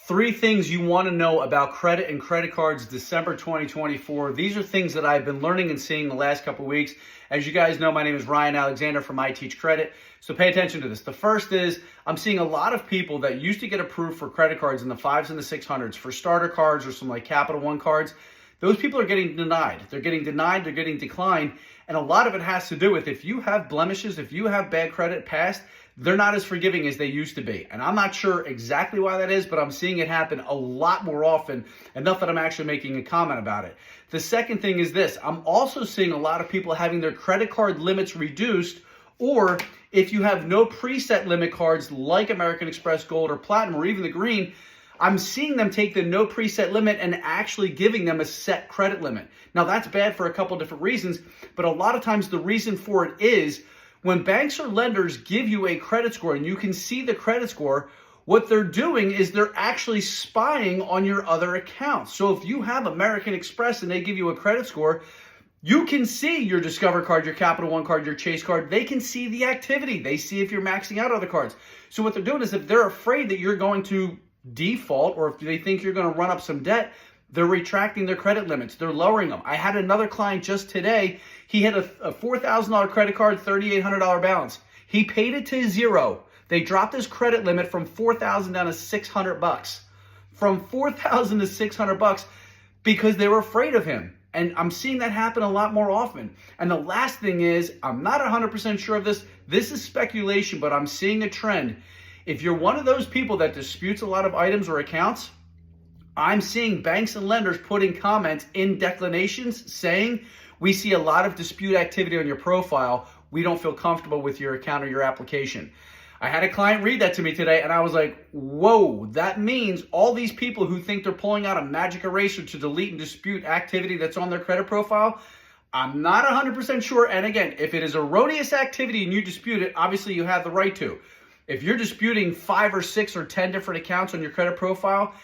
Three things you want to know about credit and credit cards December 2024. These are things that I've been learning and seeing the last couple of weeks. As you guys know, my name is Ryan Alexander from I Teach Credit. So pay attention to this. The first is I'm seeing a lot of people that used to get approved for credit cards in the 5s and the 600s for starter cards or some like Capital One cards. Those people are getting denied. They're getting denied, they're getting declined. And a lot of it has to do with if you have blemishes, if you have bad credit past, they're not as forgiving as they used to be. And I'm not sure exactly why that is, but I'm seeing it happen a lot more often, enough that I'm actually making a comment about it. The second thing is this. I'm also seeing a lot of people having their credit card limits reduced, or if you have no preset limit cards like American Express Gold or Platinum or even the Green, I'm seeing them take the no preset limit and actually giving them a set credit limit. Now that's bad for a couple different reasons, but a lot of times the reason for it is when banks or lenders give you a credit score and you can see the credit score, what they're doing is they're actually spying on your other accounts. So if you have American Express and they give you a credit score, you can see your Discover card, your Capital One card, your Chase card. They can see the activity. They see if you're maxing out other cards. So what they're doing is if they're afraid that you're going to default or if they think you're going to run up some debt, they're retracting their credit limits. They're lowering them. I had another client just today. He had a $4,000 credit card, $3,800 balance. He paid it to zero. They dropped his credit limit from $4,000 down to $600. From $4,000 to $600 because they were afraid of him. And I'm seeing that happen a lot more often. And the last thing is, I'm not 100% sure of this. This is speculation, but I'm seeing a trend. If you're one of those people that disputes a lot of items or accounts, I'm seeing banks and lenders putting comments in declinations saying, we see a lot of dispute activity on your profile. We don't feel comfortable with your account or your application. I had a client read that to me today and I was like, whoa, that means all these people who think they're pulling out a magic eraser to delete and dispute activity that's on their credit profile. I'm not 100% sure. And again, if it is erroneous activity and you dispute it, obviously you have the right to. If you're disputing 5 or 6 or 10 different accounts on your credit profile,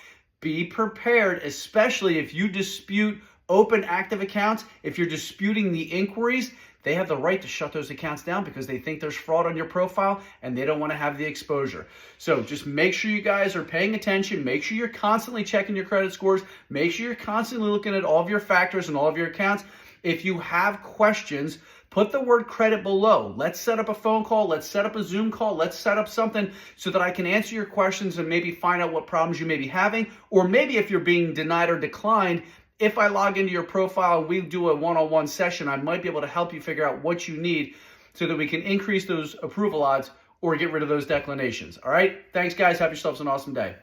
be prepared, especially if you dispute open active accounts. If you're disputing the inquiries, they have the right to shut those accounts down because they think there's fraud on your profile and they don't want to have the exposure. So just make sure you guys are paying attention. Make sure you're constantly checking your credit scores. Make sure you're constantly looking at all of your factors and all of your accounts. If you have questions, put the word credit below. Let's set up a phone call. Let's set up a Zoom call. Let's set up something so that I can answer your questions and maybe find out what problems you may be having. Or maybe if you're being denied or declined, if I log into your profile and we do a one-on-one session, I might be able to help you figure out what you need so that we can increase those approval odds or get rid of those declinations. All right? Thanks, guys. Have yourselves an awesome day.